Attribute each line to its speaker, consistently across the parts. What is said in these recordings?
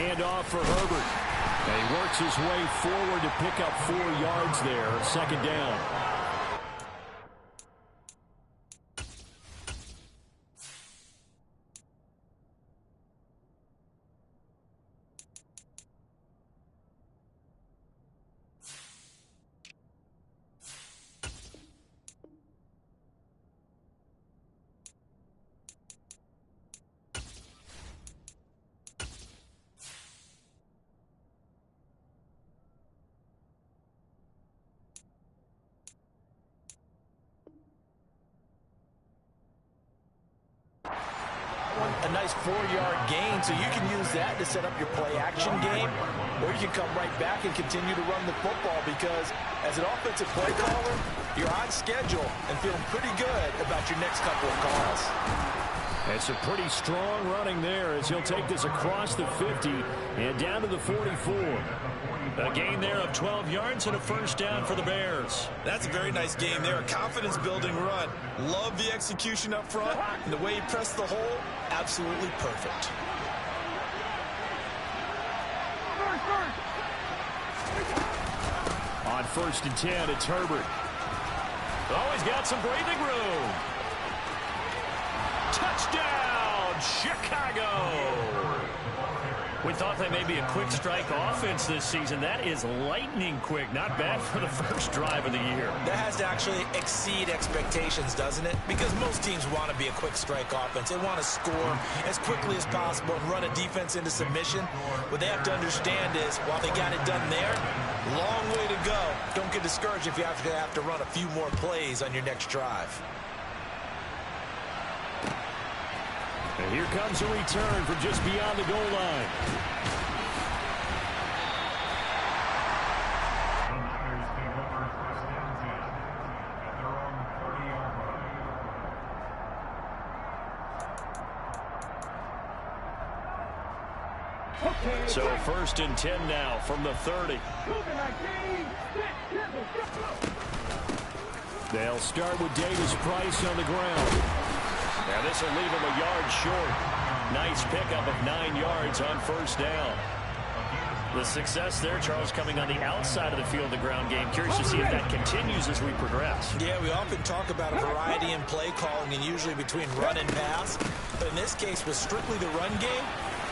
Speaker 1: handoff for Herbert. And he works his way forward to pick up 4 yards there. Second down.
Speaker 2: A nice 4-yard gain, so you can use that to set up your play-action game, or you can come right back and continue to run the football because as an offensive play caller, you're on schedule and feeling pretty good about your next couple of calls.
Speaker 1: It's a pretty strong running there as he'll take this across the 50 and down to the 44. A gain there of 12 yards and a first down for the Bears.
Speaker 2: That's a very nice game there. A confidence-building run. Love the execution up front. And the way he pressed the hole, absolutely perfect.
Speaker 1: On 1st and 10, it's Herbert. Oh, he's got some breathing room. Touchdown, Chicago! We thought they may be a quick strike offense this season. That is lightning quick. Not bad for the first drive of the year.
Speaker 2: That has to actually exceed expectations, doesn't it? Because most teams want to be a quick strike offense. They want to score as quickly as possible and run a defense into submission. What they have to understand is, while they got it done there, long way to go. Don't get discouraged if you have to run a few more plays on your next drive.
Speaker 1: And here comes a return from just beyond the goal line. So 1st and 10 now from the 30. They'll start with Davis Price on the ground. Now this will leave him a yard short. Nice pickup of 9 yards on first down. The success there, Charles, coming on the outside of the field, the ground game. Curious to see if that continues as we progress.
Speaker 2: Yeah, we often talk about a variety in play calling and usually between run and pass. But in this case, with strictly the run game,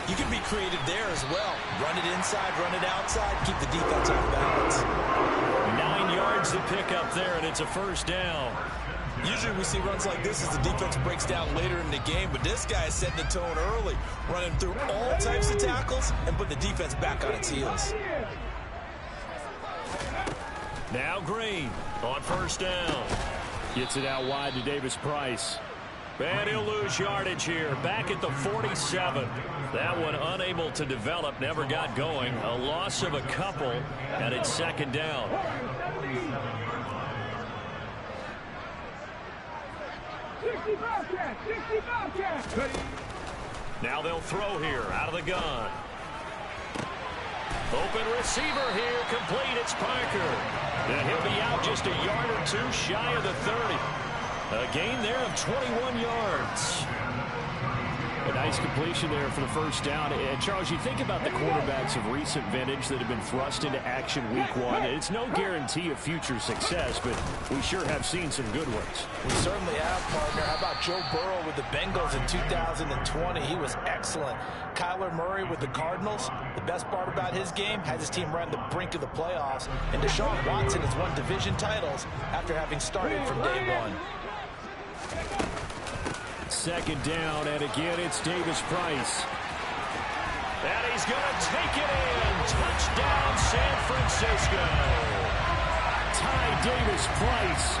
Speaker 2: you can be creative there as well. Run it inside, run it outside, keep the defense off balance.
Speaker 1: 9 yards to pick up there, and it's a first down.
Speaker 2: Usually we see runs like this as the defense breaks down later in the game, but this guy is setting the tone early, running through all types of tackles and putting the defense back on its heels.
Speaker 1: Now Green on first down. Gets it out wide to Davis Price. And he'll lose yardage here. Back at the 47. That one unable to develop, never got going. A loss of a couple, and it's second down. Now they'll throw here out of the gun. Open receiver here, complete. It's Parker. And he'll be out just a yard or two shy of the 30. A gain there of 21 yards. A nice completion there for the first down. And Charles, you think about the quarterbacks of recent vintage that have been thrust into action week one. It's no guarantee of future success, but we sure have seen some good ones.
Speaker 2: We certainly have, partner. How about Joe Burrow with the Bengals in 2020? He was excellent. Kyler Murray with the Cardinals. The best part about his game, has his team right on the brink of the playoffs. And Deshaun Watson has won division titles after having started from day one.
Speaker 1: Second down, and again it's Davis Price. And he's going to take it in. Touchdown, San Francisco. Ty Davis Price,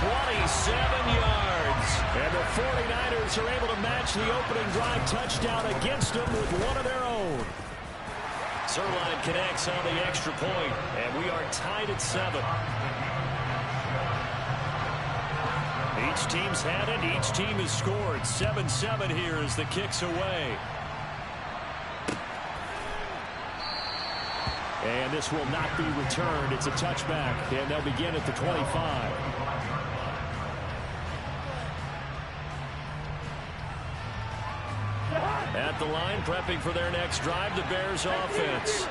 Speaker 1: 27 yards. And the 49ers are able to match the opening drive touchdown against them with one of their own. Zuerlein connects on the extra point, and we are tied at 7. Each team's had it. Each team has scored. 7-7 here as the kick's away. And this will not be returned. It's a touchback, and they'll begin at the 25. At the line, prepping for their next drive, the Bears offense.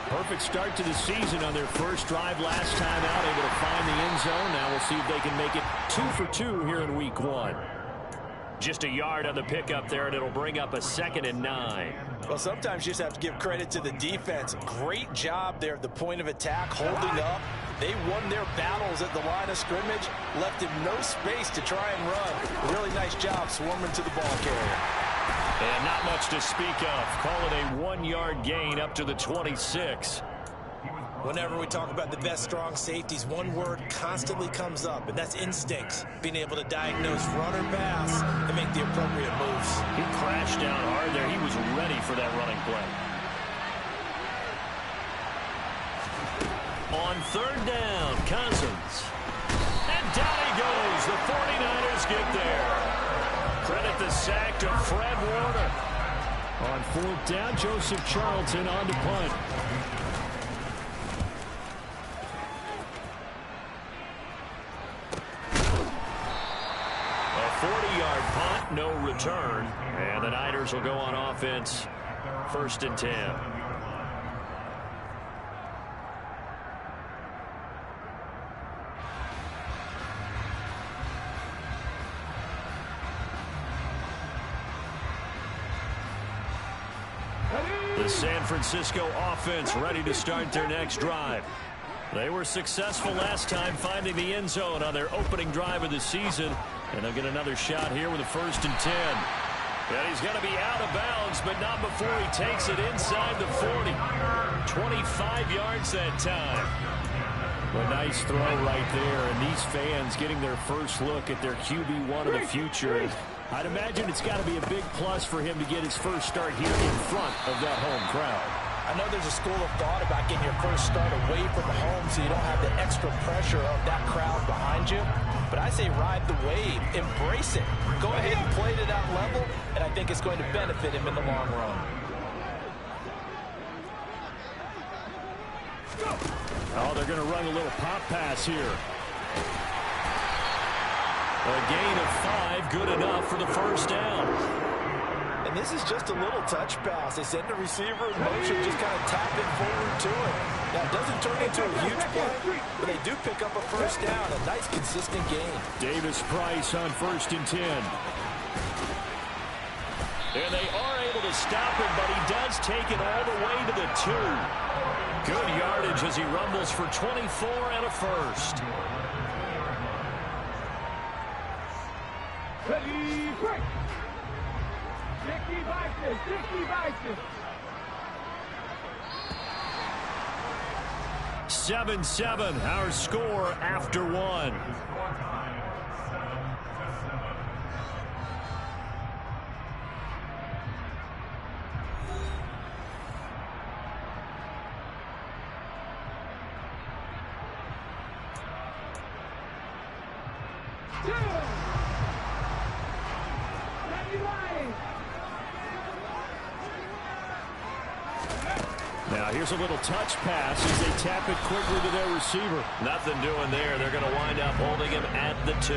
Speaker 1: Perfect start to the season on their first drive last time out, able to find the end zone. Now we'll see if they can make it 2 for 2 here in week 1. Just a yard on the pickup there, and it'll bring up a 2nd and 9.
Speaker 2: Well, sometimes you just have to give credit to the defense. Great job there at the point of attack, holding up. They won their battles at the line of scrimmage, left him no space to try and run. Really nice job swarming to the ball carrier.
Speaker 1: And not much to speak of. Call it a 1-yard gain up to the 26.
Speaker 2: Whenever we talk about the best strong safeties, one word constantly comes up, and that's instincts. Being able to diagnose run or pass and make the appropriate moves.
Speaker 1: He crashed down hard there. He was ready for that running play. On 3rd down, Cousins. And down he goes. The 49ers get there. Credit the sack to Fred Warner. On 4th down, Joseph Charlton on to punt. A 40-yard punt, no return. And the Niners will go on offense. 1st and 10. The San Francisco offense ready to start their next drive. They were successful last time finding the end zone on their opening drive of the season. And they'll get another shot here with a 1st and 10. And he's going to be out of bounds, but not before he takes it inside the 40. 25 yards that time. A nice throw right there. And these fans getting their first look at their QB1 of the future. I'd imagine it's got to be a big plus for him to get his first start here in front of that home crowd.
Speaker 2: I know there's a school of thought about getting your first start away from home so you don't have the extra pressure of that crowd behind you. But I say ride the wave. Embrace it. Go ahead and play to that level, and I think it's going to benefit him in the long run.
Speaker 1: Oh, they're going to run a little pop pass here. A gain of 5, good enough for the 1st down.
Speaker 2: And this is just a little touch pass. They send the receiver in motion, just kind of tap it forward to it. Now, it doesn't turn into a huge play, but they do pick up a 1st down. A nice, consistent gain.
Speaker 1: Davis-Price on 1st and 10. And they are able to stop him, but he does take it all the way to the 2. Good yardage as he rumbles for 24 and a 1st.
Speaker 3: Ready, break.
Speaker 1: 7-7, our score after 1. Now here's a little touch pass as they tap it quickly to their receiver. Nothing doing there. They're going to wind up holding him at the 2.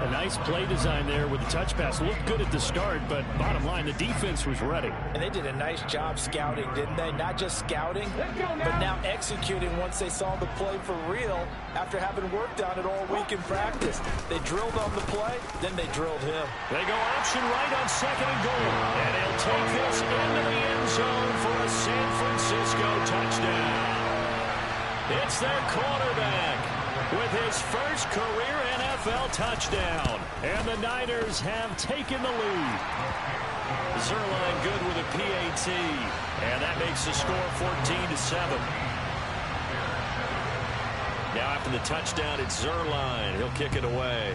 Speaker 1: A nice play design there with the touch pass. Looked good at the start, but bottom line, the defense was ready.
Speaker 2: And they did a nice job scouting, didn't they? Not just scouting, but now executing once they saw the play for real after having worked on it all week in practice. They drilled on the play, then they drilled him.
Speaker 1: They go option right on 2nd and goal. And he'll take this into the end zone for a San Francisco touchdown. It's their quarterback with his first career NFL touchdown. And the Niners have taken the lead. Zuerlein good with a PAT. And that makes the score 14-7. Now after the touchdown, it's Zuerlein. He'll kick it away.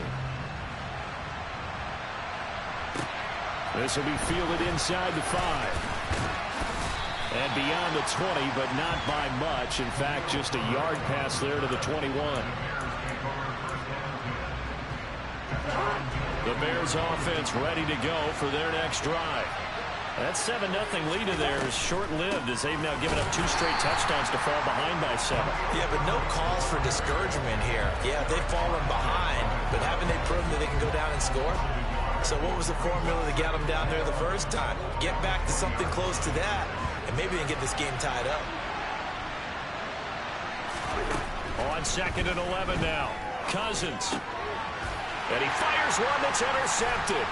Speaker 1: This will be fielded inside the 5. And beyond the 20, but not by much. In fact, just a yard pass there to the 21. The Bears offense ready to go for their next drive. That 7-0 lead of theirs is short-lived as they've now given up 2 straight touchdowns to fall behind by 7.
Speaker 2: Yeah, but no cause for discouragement here. Yeah, they've fallen behind, but haven't they proven that they can go down and score? So what was the formula to get them down there the first time? Get back to something close to that, and maybe they can get this game tied up.
Speaker 1: On 2nd and 11 now. Cousins. And he fires one that's intercepted.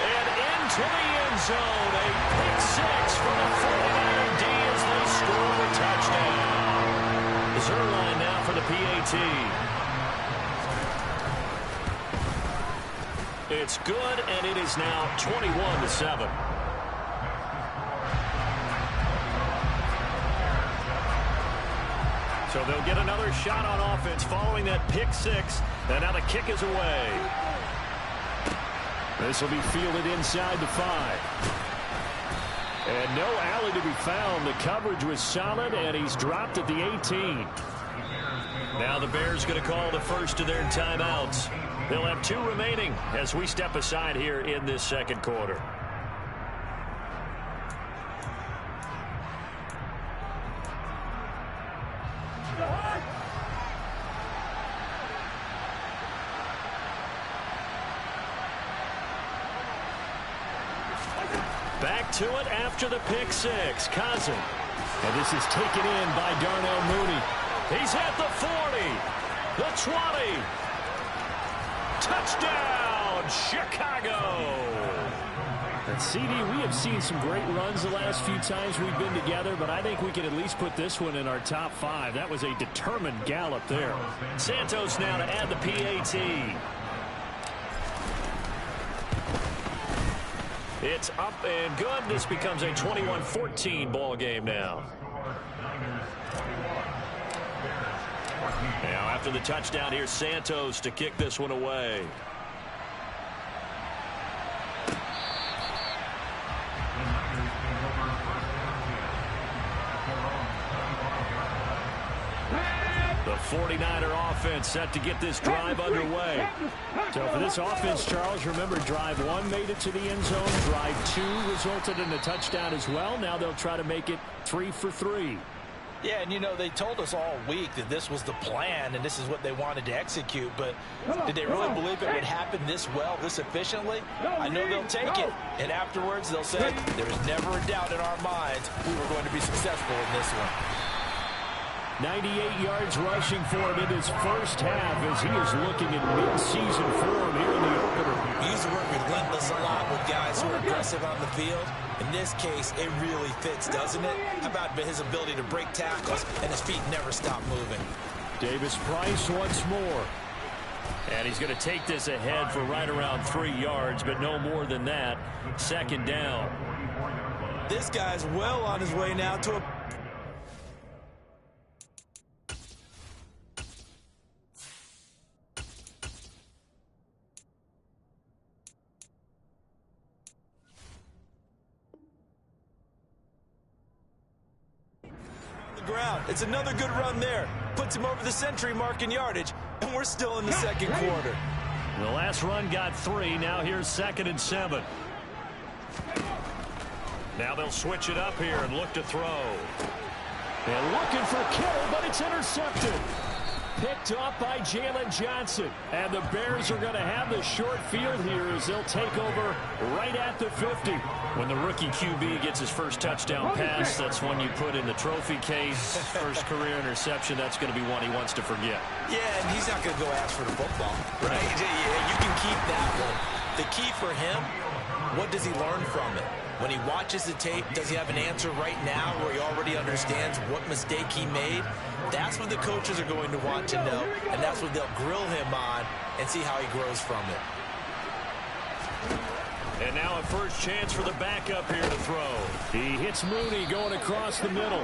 Speaker 1: And into the end zone. A pick six for the 49er D as they score a touchdown. Zuerlein now for the PAT. It's good, and it is now 21-7. So they'll get another shot on offense following that pick six. And now the kick is away. This will be fielded inside the 5. And no alley to be found. The coverage was solid, and he's dropped at the 18. Now the Bears going to call the first of their timeouts. They'll have 2 remaining as we step aside here in this second quarter. Back to it after the pick six. Cousins. And this is taken in by Darnell Mooney. He's at the 40, the 20. Touchdown, Chicago. And CD, we have seen some great runs the last few times we've been together, but I think we can at least put this one in our top 5. That was a determined gallop there. Santos now to add the PAT. It's up and good. This becomes a 21-14 ball game now. Now after the touchdown, here's Santos to kick this one away. The 49er offense set to get this drive underway. So for this offense, Charles, remember drive 1 made it to the end zone. Drive 2 resulted in a touchdown as well. Now they'll try to make it 3 for 3.
Speaker 2: Yeah, and you know, they told us all week that this was the plan and this is what they wanted to execute, but did they really believe it would happen this well, this efficiently? I know they'll take it, and afterwards they'll say, there's never a doubt in our minds we were going to be successful in this one.
Speaker 1: 98 yards rushing for him in his first half as he is looking in mid-season form here in the opener.
Speaker 2: We used to work relentless a lot with guys who are aggressive on the field. In this case, it really fits, doesn't it? How about his ability to break tackles and his feet never stop moving?
Speaker 1: Davis Price once more. And he's going to take this ahead for right around 3 yards, but no more than that. Second down.
Speaker 2: This guy's well on his way now to a... ground. It's another good run there. Puts him over the century mark in yardage, and we're still in the second quarter.
Speaker 1: The last run got 3. Now here's 2nd and 7. Now they'll switch it up here and look to throw. And looking for Kittle, but it's intercepted. Picked up by Jalen Johnson. And the Bears are going to have the short field here as they'll take over right at the 50. When the rookie QB gets his first touchdown pass, that's one you put in the trophy case. First career interception, that's going to be one he wants to forget.
Speaker 2: Yeah, and he's not going to go ask for the football, right? Yeah, you can keep that one. The key for him, what does he learn from it? When he watches the tape, does he have an answer right now where he already understands what mistake he made? That's what the coaches are going to want to know, and that's what they'll grill him on and see how he grows from it.
Speaker 1: And now a first chance for the backup here to throw. He hits Mooney going across the middle.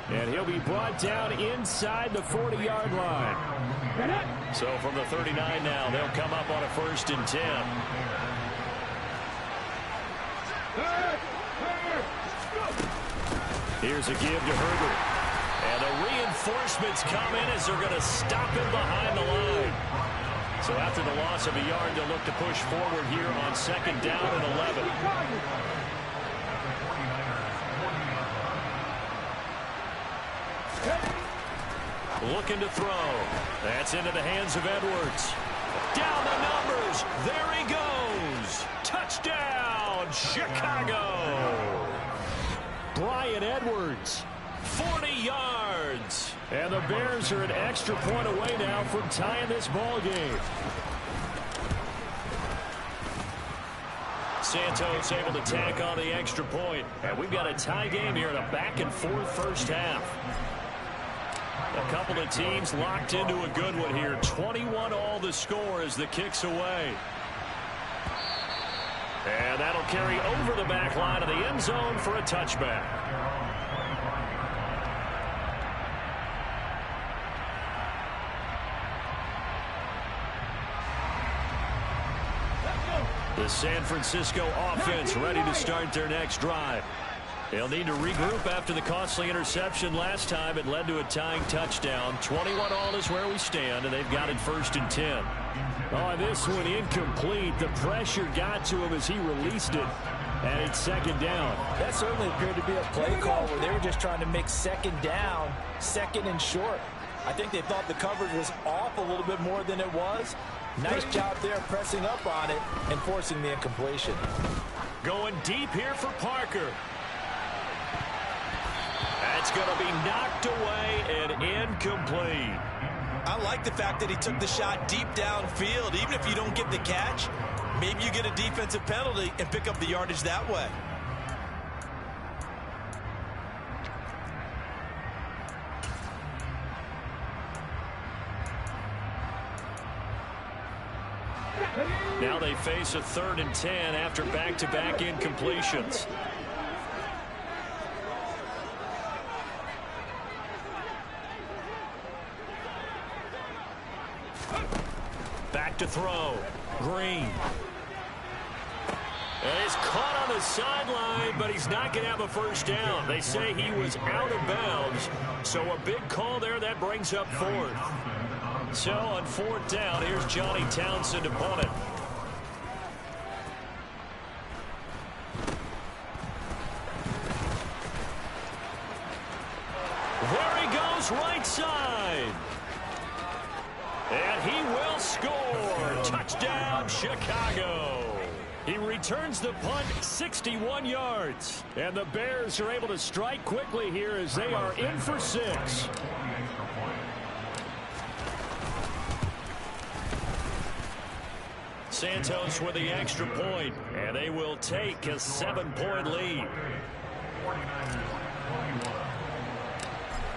Speaker 1: And he'll be brought down inside the 40-yard line. So from the 39 now, they'll come up on a 1st and 10. Here's a give to Herbert. And the reinforcements come in as they're going to stop him behind the line. So after the loss of a yard, they'll look to push forward here on 2nd down and 11. Looking to throw. That's into the hands of Edwards. Down the numbers. There he goes. Touchdown, Chicago. Bryan Edwards, 40 yards. And the Bears are an extra point away now from tying this ball game. Santos able to tack on the extra point. And we've got a tie game here in a back-and-forth first half. A couple of teams locked into a good one here. 21-all the score as the kick's away. And that'll carry over the back line of the end zone for a touchback. The San Francisco offense ready to start their next drive. They'll need to regroup after the costly interception last time. It led to a tying touchdown. 21-all is where we stand, and they've got it 1st and 10. Oh, this one incomplete. The pressure got to him as he released it, and it's 2nd down.
Speaker 2: That certainly appeared to be a play call where they were just trying to make 2nd down, 2nd and short. I think they thought the coverage was off a little bit more than it was. Nice job there pressing up on it and forcing the incompletion.
Speaker 1: Going deep here for Parker. That's going to be knocked away and incomplete.
Speaker 2: I like the fact that he took the shot deep downfield. Even if you don't get the catch, maybe you get a defensive penalty and pick up the yardage that way.
Speaker 1: Now they face a 3rd and 10 after back-to-back incompletions. Back to throw. Green. And he's caught on the sideline, but he's not going to have a first down. They say he was out of bounds, so a big call there that brings up 4th. So on 4th down, here's Johnny Townsend to punt it. There he goes, right side. And he will score. Touchdown, Chicago. He returns the punt 61 yards. And the Bears are able to strike quickly here as they are in for 6. Santos with the extra point, and they will take a 7-point lead.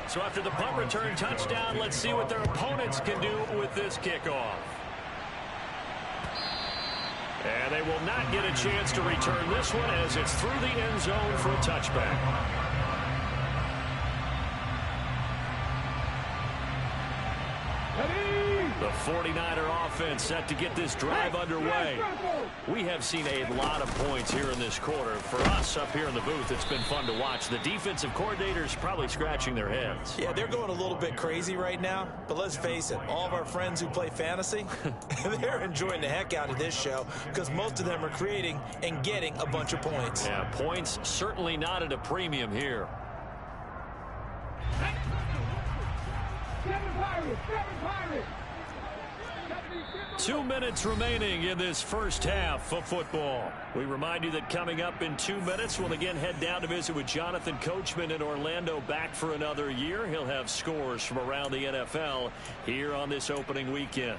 Speaker 1: So after the punt return touchdown, let's see what their opponents can do with this kickoff. And they will not get a chance to return this one as it's through the end zone for a touchback. The 49er offense set to get this drive underway. We have seen a lot of points here in this quarter. For us up here in the booth, it's been fun to watch. The defensive coordinators probably scratching their heads.
Speaker 2: Yeah, they're going a little bit crazy right now. But let's face it, all of our friends who play fantasy, they're enjoying the heck out of this show because most of them are creating and getting a bunch of points.
Speaker 1: Yeah, points certainly not at a premium here.
Speaker 3: 7 Pirates!
Speaker 1: 2 minutes remaining in this first half of football. We remind you that coming up in 2 minutes, we'll again head down to visit with Jonathan Coachman in Orlando, back for another year. He'll have scores from around the NFL here on this opening weekend.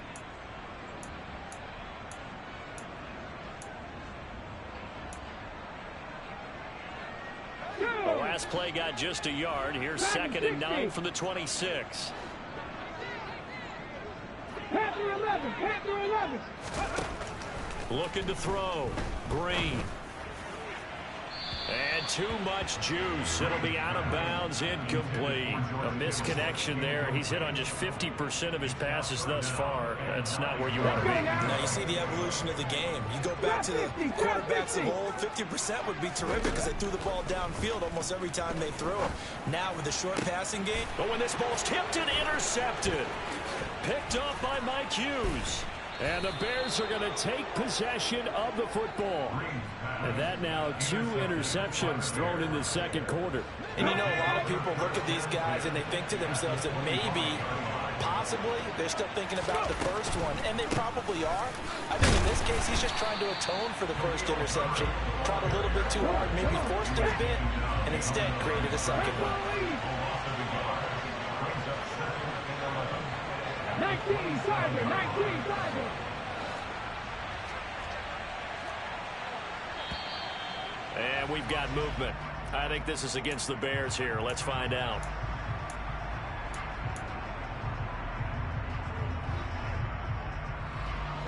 Speaker 1: The last play got just a yard. Here's 2nd and 9 from the 26.
Speaker 3: Panther 11.
Speaker 1: Looking to throw. Green. And too much juice. It'll be out of bounds, incomplete. A misconnection there. He's hit on just 50% of his passes thus far. That's not where you want to be.
Speaker 2: Now you see the evolution of the game. You go back to the quarterbacks of old, 50% would be terrific because they threw the ball downfield almost every time they threw it. Now with the short passing game.
Speaker 1: But when this ball's tipped and intercepted. Picked off by Mike Hughes. And the Bears are going to take possession of the football. And that now 2 interceptions thrown in the second quarter.
Speaker 2: And you know, a lot of people look at these guys and they think to themselves that maybe Possibly. They're still thinking about the first one, and they probably are. I think in this case, he's just trying to atone for the first interception. Tried a little bit too hard, maybe forced it a bit, and instead created a second one.
Speaker 3: 19, Tiger, 19, Tiger.
Speaker 1: And we've got movement. I think this is against the Bears here. Let's find out.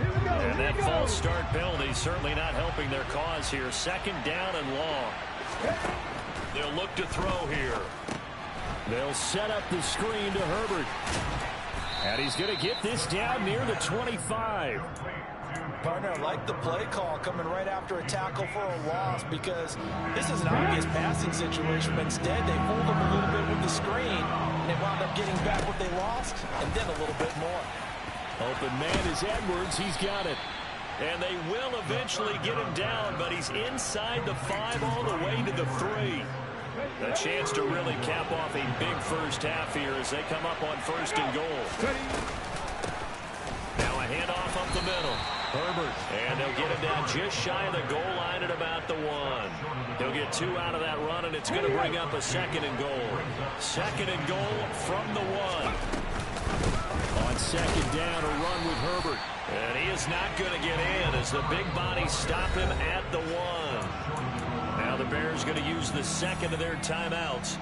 Speaker 1: And that false start penalty certainly not helping their cause here. Second down and long. They'll look to throw here. They'll set up the screen to Herbert. And he's going to get this down near the 25.
Speaker 2: Partner, I like the play call coming right after a tackle for a loss, because this is an obvious passing situation, but instead they fooled them a little bit with the screen, and they wound up getting back what they lost, and then a little bit more.
Speaker 1: Open man is Edwards. He's got it. And they will eventually get him down, but he's inside the 5 all the way to the 3. A chance to really cap off a big first half here as they come up on 1st and goal. Now a handoff up the middle. Herbert. And they'll get him down just shy of the goal line at about the 1. They'll get 2 out of that run, and it's going to bring up a 2nd and goal. 2nd and goal from the 1. On 2nd down, a run with Herbert. And he is not going to get in as the big bodies stop him at the 1. Now the Bears going to use the 2nd of their timeouts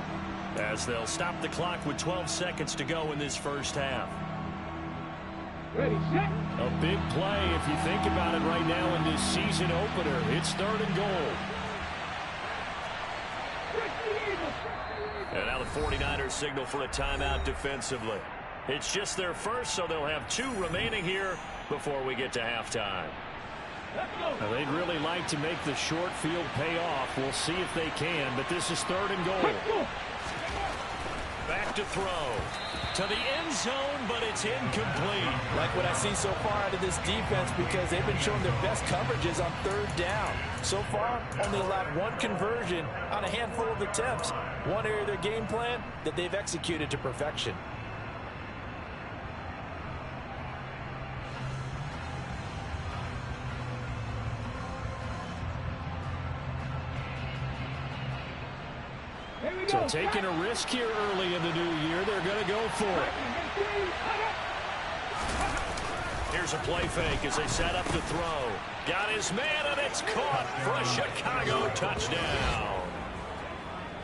Speaker 1: as they'll stop the clock with 12 seconds to go in this first half.
Speaker 3: Ready, set.
Speaker 1: A big play if you think about it right now in this season opener. It's 3rd and goal. And now the 49ers signal for a timeout defensively. It's just their first, so they'll have 2 remaining here before we get to halftime. Now, they'd really like to make the short field pay off. We'll see if they can, but this is 3rd and goal. Back to throw. To the end zone, but it's incomplete.
Speaker 2: Like what I see so far out of this defense, because they've been showing their best coverages on 3rd down. So far, only allowed 1 conversion on a handful of attempts. One area of their game plan that they've executed to perfection.
Speaker 1: So taking a risk here early in the new year, they're going to go for it. Here's a play fake as they set up to throw. Got his man, and it's caught for a Chicago touchdown.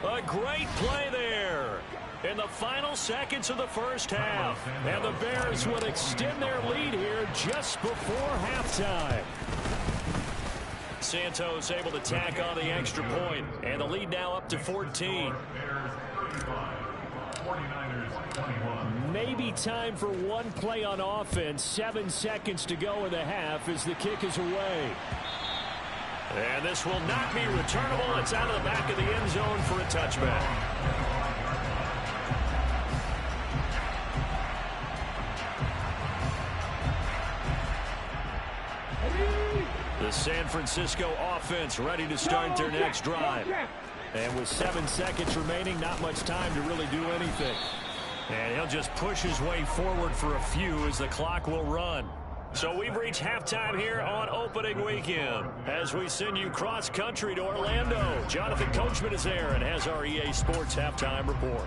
Speaker 1: A great play there in the final seconds of the first half. And the Bears would extend their lead here just before halftime. Santos able to tack on the extra point, and the lead now up to 14. Maybe time for one play on offense. 7 seconds to go in the half as the kick is away. And this will not be returnable. It's out of the back of the end zone for a touchback. The San Francisco offense ready to start their next drive. And with 7 seconds remaining, not much time to really do anything. And he'll just push his way forward for a few as the clock will run. So we've reached halftime here on opening weekend as we send you cross-country to Orlando. Jonathan Coachman is there and has our EA Sports halftime report.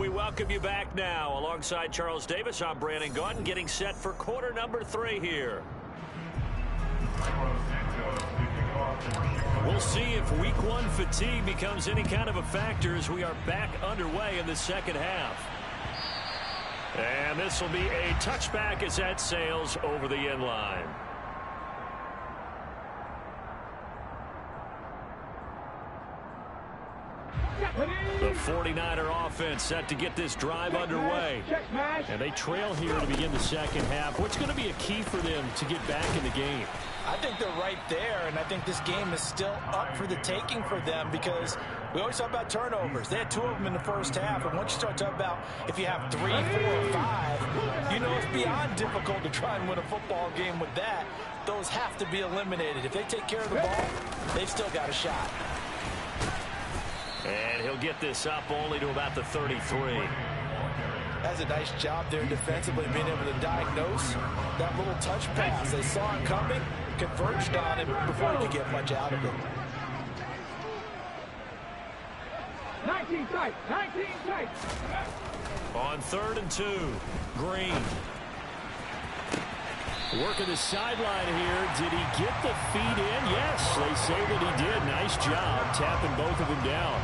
Speaker 1: Welcome you back now. Alongside Charles Davis, I'm Brandon Gaudin, getting set for quarter number 3 here. We'll see if week 1 fatigue becomes any kind of a factor as we are back underway in the second half. And this will be a touchback as that sails over the end line. The 49er offense set to get this drive underway. And they trail here to begin the second half. What's going to be a key for them to get back in the game?
Speaker 2: I think they're right there, and I think this game is still up for the taking for them because we always talk about turnovers. They had 2 of them in the first half, and once you start talking about if you have 3, 4, or 5, you know it's beyond difficult to try and win a football game with that. Those have to be eliminated. If they take care of the ball, they've still got a shot.
Speaker 1: And he'll get this up only to about the 33.
Speaker 2: Has a nice job there defensively, being able to diagnose that little touch pass. They saw it coming, converged on him before he could get much out of it.
Speaker 3: 19 tight, 19 tight.
Speaker 1: On 3rd and 2, Green. Working the sideline here. Did he get the feet in? Yes, they say that he did. Nice job tapping both of them down.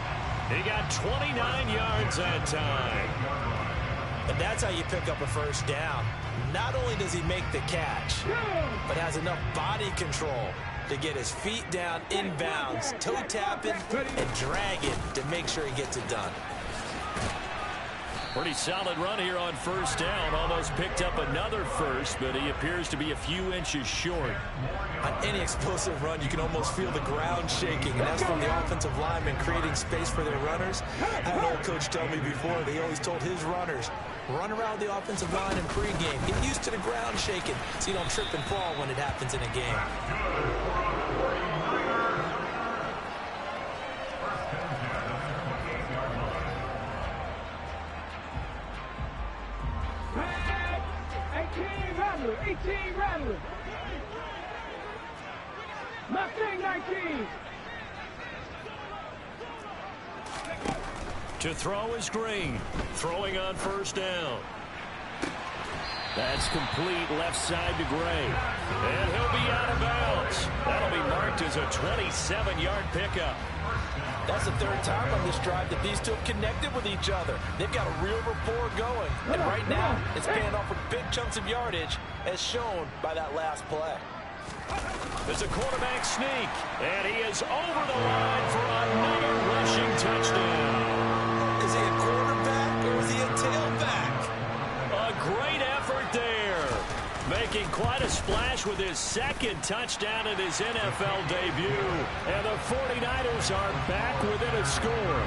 Speaker 1: He got 29 yards that time.
Speaker 2: And that's how you pick up a first down. Not only does he make the catch, but has enough body control to get his feet down inbounds, toe tapping, and dragging to make sure he gets it done.
Speaker 1: Pretty solid run here on first down. Almost picked up another first, but he appears to be a few inches short.
Speaker 2: On any explosive run, you can almost feel the ground shaking, and that's from the offensive linemen creating space for their runners. I had an old coach tell me before that he always told his runners, run around the offensive line in pregame. Get used to the ground shaking so you don't trip and fall when it happens in a game.
Speaker 3: Rattler. Mustang 19.
Speaker 1: To throw is Green. Throwing on first down. That's complete left side to Gray. And he'll be out of bounds. That'll be marked as a 27-yard pickup.
Speaker 2: That's the 3rd time on this drive that these two have connected with each other. They've got a real rapport going. And right now, it's paying off with big chunks of yardage, as shown by that last play.
Speaker 1: There's a quarterback sneak. And he is over the line for another rushing touchdown.
Speaker 2: Is he a quarterback or is he a tailback?
Speaker 1: A great effort there. Making quite a splash with his 2nd touchdown in his NFL debut. And the 49ers are back within a score.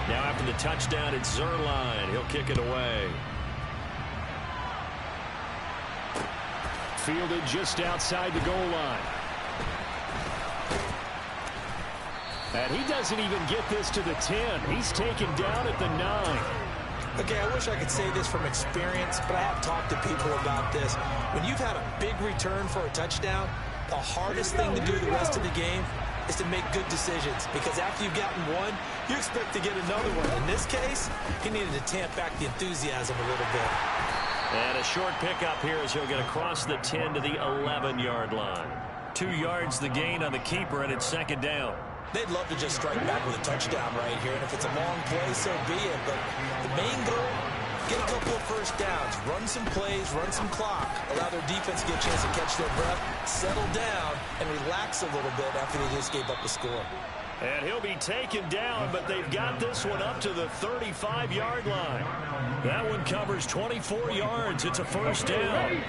Speaker 1: Now after the touchdown, it's Zuerlein. He'll kick it away. Fielded just outside the goal line. And he doesn't even get this to the 10. He's taken down at the 9.
Speaker 2: Okay, I wish I could say this from experience, but I have talked to people about this. When you've had a big return for a touchdown, the hardest thing to do the rest of the game is to make good decisions, because after you've gotten one, you expect to get another one. In this case, he needed to tamp back the enthusiasm a little bit.
Speaker 1: And a short pickup here as he'll get across the 10 to the 11-yard line. 2 yards the gain on the keeper, and it's 2nd down.
Speaker 2: They'd love to just strike back with a touchdown right here, and if it's a long play, so be it. But the main goal, get a couple of first downs, run some plays, run some clock, allow their defense to get a chance to catch their breath, settle down, and relax a little bit after they just gave up the score.
Speaker 1: And he'll be taken down, but they've got this one up to the 35-yard line. That one covers 24 yards. It's a first down.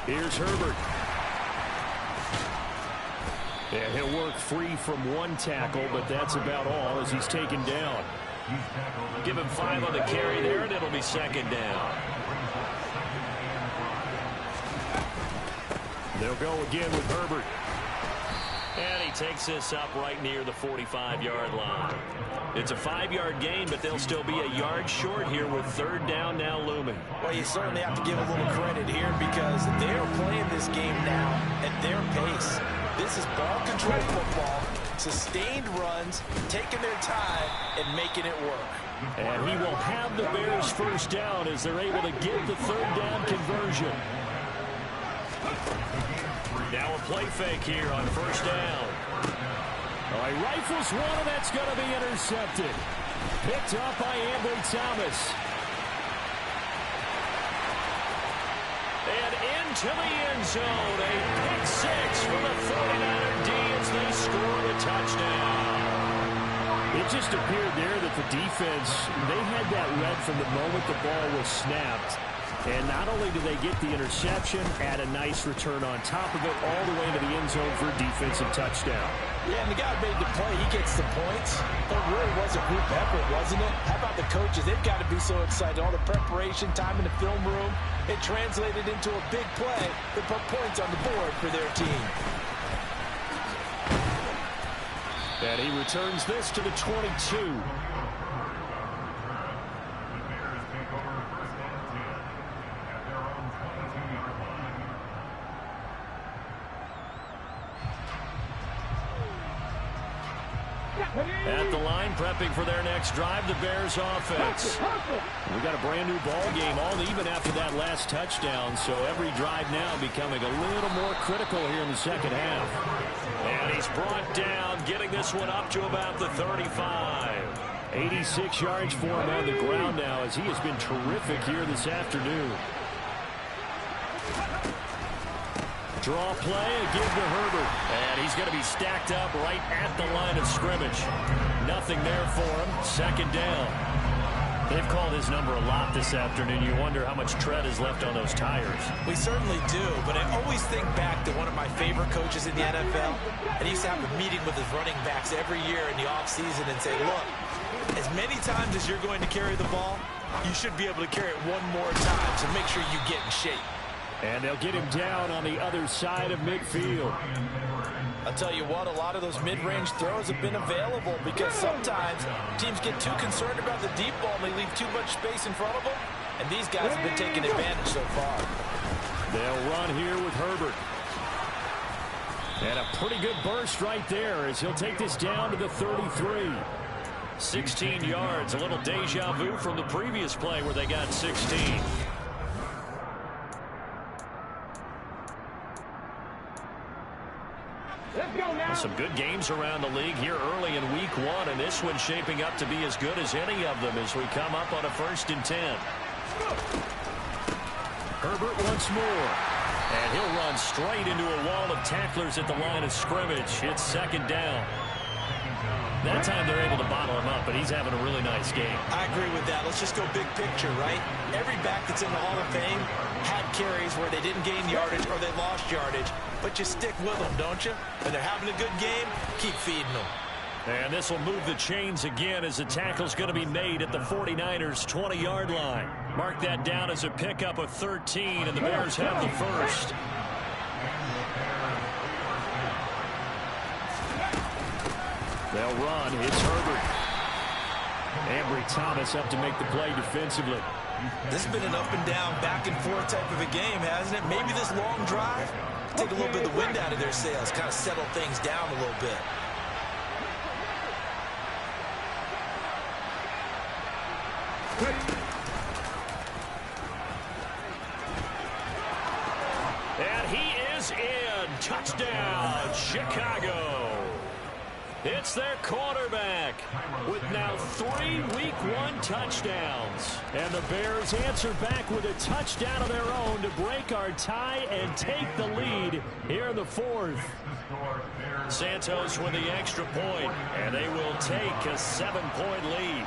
Speaker 1: Here's Herbert. And he'll work free from one tackle, but that's about all as he's taken down. Give him 5 on the carry there, and it'll be 2nd down. They'll go again with Herbert. And he takes this up right near the 45-yard line. It's a 5-yard gain, but they'll still be a yard short here with 3rd down now looming.
Speaker 2: Well, you certainly have to give a little credit here because they're playing this game now at their pace. This is ball control football, sustained runs, taking their time, and making it work.
Speaker 1: And he will have the Bears first down as they're able to get the 3rd down conversion. Now a play fake here on first down. Oh, he rifles one, and that's going to be intercepted. Picked up by Ambry Thomas. And to the end zone. A pick six for the 49er D as they score the touchdown.
Speaker 4: It just appeared there that the defense, they had that read from the moment the ball was snapped. And not only do they get the interception, add a nice return on top of it, all the way into the end zone for a defensive touchdown.
Speaker 2: Yeah, and the guy made the play. He gets the points. It really was a group effort, wasn't it? How about the coaches? They've got to be so excited. All the preparation, time in the film room, it translated into a big play that put points on the board for their team.
Speaker 1: And he returns this to the 22. At the line, prepping for their next drive, the Bears offense. We got a brand new ball game, all even after that last touchdown, so every drive now becoming a little more critical here in the second half. And he's brought down, getting this one up to about the 35.
Speaker 4: 86 yards for him on the ground now, as he has been terrific here this afternoon.
Speaker 1: Draw play, a give to Herbert. And he's going to be stacked up right at the line of scrimmage. Nothing there for him. Second down. They've called his number a lot this afternoon. You wonder how much tread is left on those tires.
Speaker 2: We certainly do, but I always think back to one of my favorite coaches in the NFL. And he used to have a meeting with his running backs every year in the offseason and say, look, as many times as you're going to carry the ball, you should be able to carry it one more time, so make sure you get in shape.
Speaker 4: And they'll get him down on the other side of midfield.
Speaker 2: I'll tell you what, a lot of those mid-range throws have been available because sometimes teams get too concerned about the deep ball and they leave too much space in front of them. And these guys have been taking advantage so far.
Speaker 1: They'll run here with Herbert. And a pretty good burst right there as he'll take this down to the 33. 16 yards, a little deja vu from the previous play where they got 16. Some good games around the league here early in week one, and this one's shaping up to be as good as any of them as we come up on a 1st and 10. Herbert once more. And he'll run straight into a wall of tacklers at the line of scrimmage. It's 2nd down. That time they're able to bottle him up, but he's having a really nice game.
Speaker 2: I agree with that. Let's just go big picture, right? Every back that's in the Hall of Fame had carries where they didn't gain yardage or they lost yardage, but you stick with them, don't you? When they're having a good game, keep feeding them.
Speaker 1: And this will move the chains again as the tackle's going to be made at the 49ers' 20-yard line. Mark that down as a pickup of 13, and the Bears have the first. They'll run. It's Herbert. Ambry Thomas up to make the play defensively.
Speaker 2: This has been an up and down, back and forth type of a game, hasn't it? Maybe this long drive take a little bit of the wind out of their sails, kind of settle things down a little bit.
Speaker 1: And he is in. Touchdown, Chicago. It's their quarterback with now 3 Week 1 touchdowns. And the Bears answer back with a touchdown of their own to break our tie and take the lead here in the 4th. Santos with the extra point, and they will take a 7-point lead.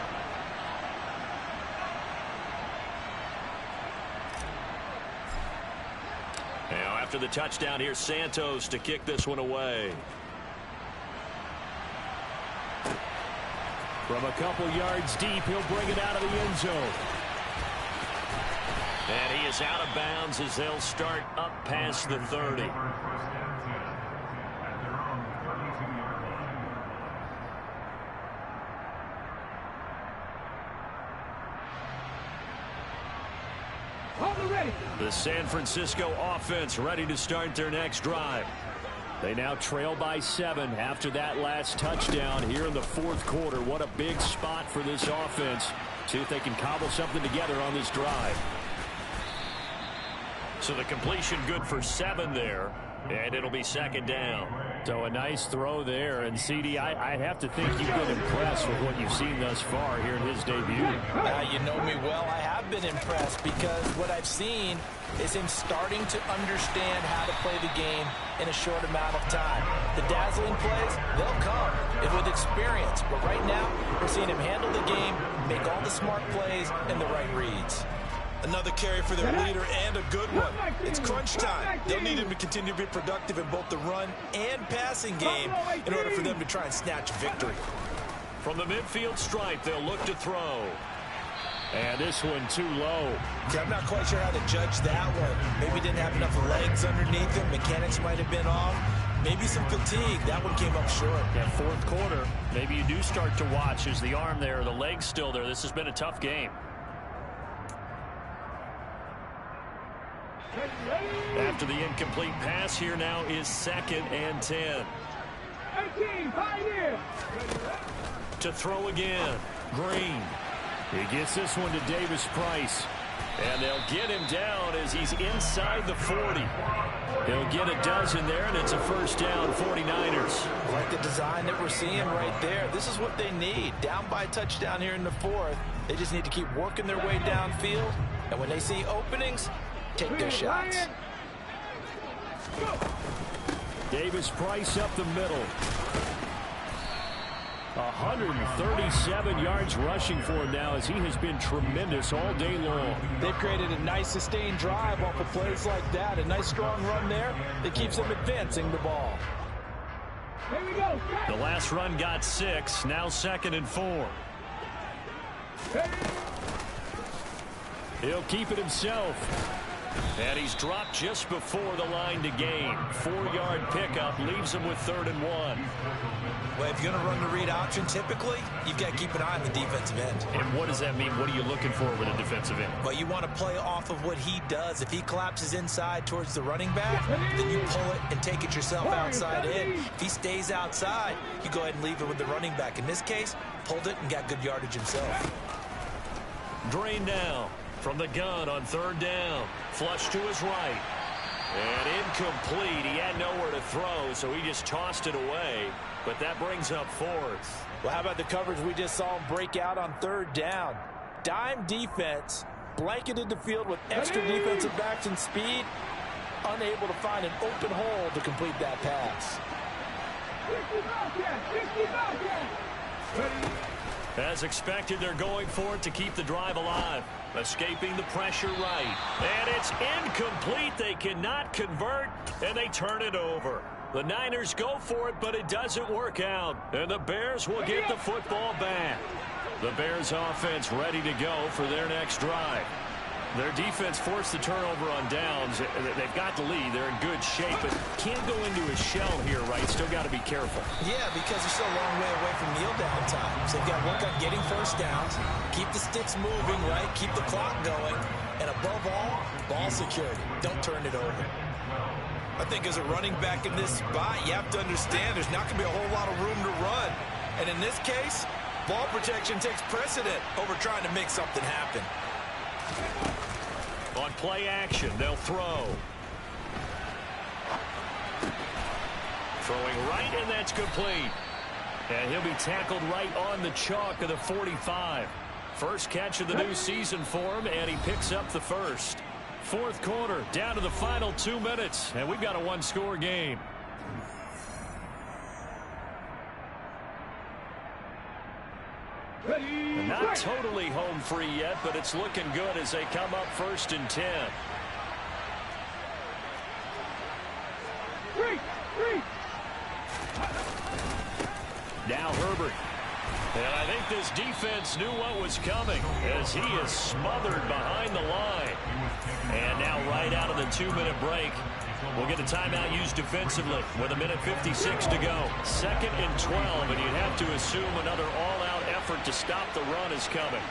Speaker 1: Now after the touchdown, here's Santos to kick this one away.
Speaker 4: From a couple yards deep, he'll bring it out of the end zone.
Speaker 1: And he is out of bounds as they'll start up past the 30. The San Francisco offense ready to start their next drive.
Speaker 4: They now trail by 7 after that last touchdown here in the 4th quarter. What a big spot for this offense. See if they can cobble something together on this drive.
Speaker 1: So the completion good for 7 there. And it'll be second down.
Speaker 4: So a nice throw there. And, CD, I have to think you've been impressed with what you've seen thus far here in his debut.
Speaker 2: You know me well. I have been impressed because what I've seen is him starting to understand how to play the game in a short amount of time. The dazzling plays, they'll come with experience. But right now, we're seeing him handle the game, make all the smart plays, and the right reads.
Speaker 5: Another carry for their leader and a good one. It's crunch time. They'll need him to continue to be productive in both the run and passing game in order for them to try and snatch victory.
Speaker 1: From the midfield stripe, they'll look to throw.
Speaker 4: And this one too low.
Speaker 2: See, I'm not quite sure how to judge that one. Maybe didn't have enough legs underneath him. Mechanics might have been off. Maybe some fatigue. That one came up short.
Speaker 4: Yeah, fourth quarter. Maybe you do start to watch. Is the arm there, the leg's still there? This has been a tough game.
Speaker 1: After the incomplete pass, here now is 2nd and 10.
Speaker 3: 18, Pioneer.
Speaker 1: To throw again, Green.
Speaker 4: He gets this one to Davis Price.
Speaker 1: And they'll get him down as he's inside the 40. He'll get a dozen there, and it's a first down, 49ers.
Speaker 2: Like the design that we're seeing right there. This is what they need. Down by a touchdown here in the 4th. They just need to keep working their way downfield. And when they see openings, take their shots.
Speaker 4: Davis Price up the middle. 137 yards rushing for him now as he has been tremendous all day long.
Speaker 6: They've created a nice sustained drive off of plays like that. A nice strong run there that keeps them advancing the ball.
Speaker 3: Here we go.
Speaker 1: The last run got 6, now 2nd and 4.
Speaker 4: He'll keep it himself.
Speaker 1: And he's dropped just before the line to gain. 4-yard pickup leaves him with 3rd and 1.
Speaker 2: Well, if you're going to run the read option, typically, you've got to keep an eye on the defensive end.
Speaker 1: And what does that mean? What are you looking for with a defensive end?
Speaker 2: Well, you want to play off of what he does. If he collapses inside towards the running back, then you pull it and take it yourself outside in. If he stays outside, you go ahead and leave it with the running back. In this case, pulled it and got good yardage himself.
Speaker 1: Drain down from the gun on 3rd down. Flush to his right. And incomplete. He had nowhere to throw, so he just tossed it away. But that brings up 4th.
Speaker 6: Well, how about the coverage we just saw him break out on 3rd down? Dime defense, blanketed the field with extra defensive backs and speed, unable to find an open hole to complete that pass.
Speaker 1: As expected, they're going for it to keep the drive alive. Escaping the pressure right. And it's incomplete. They cannot convert, and they turn it over. The Niners go for it, but it doesn't work out. And the Bears will get the football back. The Bears offense ready to go for their next drive. Their defense forced the turnover on downs. They've got the lead. They're in good shape, but can't go into a shell here, right? Still got to be careful.
Speaker 2: Yeah, because they're still a long way away from kneel down time. So they've got to work on getting first downs, keep the sticks moving, right? Keep the clock going. And above all, ball security. Don't turn it over.
Speaker 5: I think as a running back in this spot, you have to understand there's not going to be a whole lot of room to run. And in this case, ball protection takes precedent over trying to make something happen.
Speaker 1: On play action, they'll throw. Throwing right, and that's complete. And he'll be tackled right on the chalk of the 45. First catch of the new season for him, and he picks up the first. 4th quarter, down to the final 2 minutes, and we've got a 1-score game. Not totally home free yet, but it's looking good as they come up 1st and 10. Now Herbert. And I think this defense knew what was coming as he is smothered behind the line. And now right out of the 2-minute break, we'll get a timeout used defensively with 1:56 to go. 2nd and 12, and you'd have to assume another all-out effort to stop the run is coming.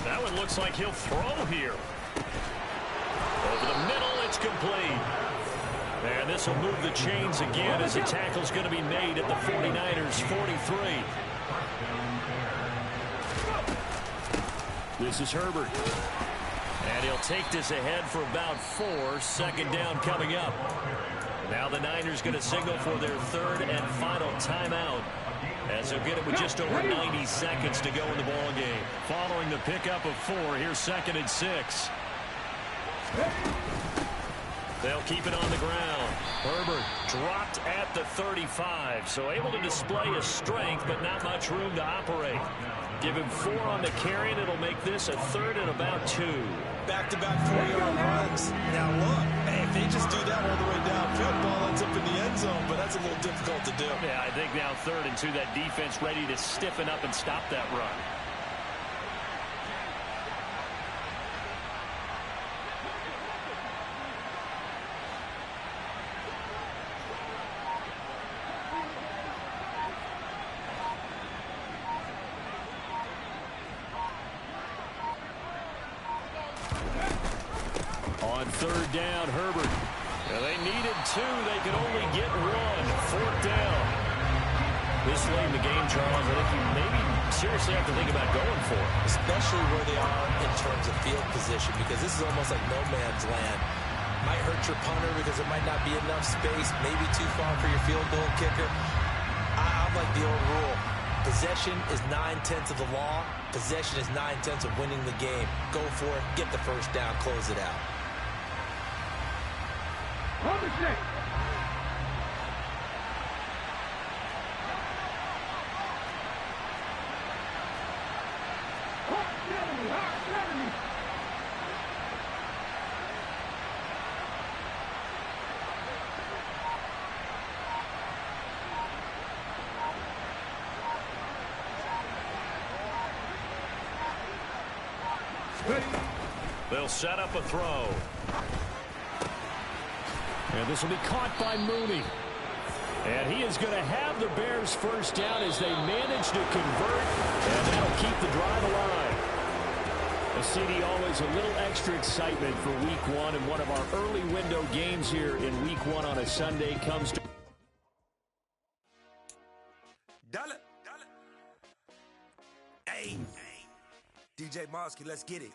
Speaker 1: That one looks like he'll throw here. Over the middle, it's complete. And this will move the chains again as the tackle's going to be made at the 49ers 43. This is Herbert. And he'll take this ahead for about 4. 2nd down coming up. Now the Niners going to signal for their 3rd and final timeout, as they'll get it with just over 90 seconds to go in the ball game. Following the pickup of 4, here's 2nd and 6. They'll keep it on the ground. Herbert dropped at the 35, so able to display his strength, but not much room to operate. Give him 4 on the carry, and it'll make this a 3rd and about 2.
Speaker 2: Back-to-back 4-yard runs. Now look, hey, if they just do that all the way downfield, ball ends up in the end zone, but that's a little difficult to do.
Speaker 1: Yeah, I think now 3rd and 2, that defense ready to stiffen up and stop that run. On 3rd down, Herbert. Well, they needed 2. They could only get 1. 4th down. This late in the game, Charles, I think you maybe seriously have to think about going for it.
Speaker 2: Especially where they are in terms of field position, because this is almost like no man's land. Might hurt your punter because there might not be enough space, maybe too far for your field goal kicker. I like the old rule. Possession is 9/10 of the law. Possession is 9/10 of winning the game. Go for it. Get the 1st down. Close it out.
Speaker 1: They'll set up a throw.
Speaker 4: And this will be caught by Mooney. And he is going to have the Bears 1st down as they manage to convert. And that'll keep the drive alive. A CD, always a little extra excitement for Week 1. And one of our early window games here in Week 1 on a Sunday comes to...
Speaker 7: Hey, DJ Mosky, let's get it.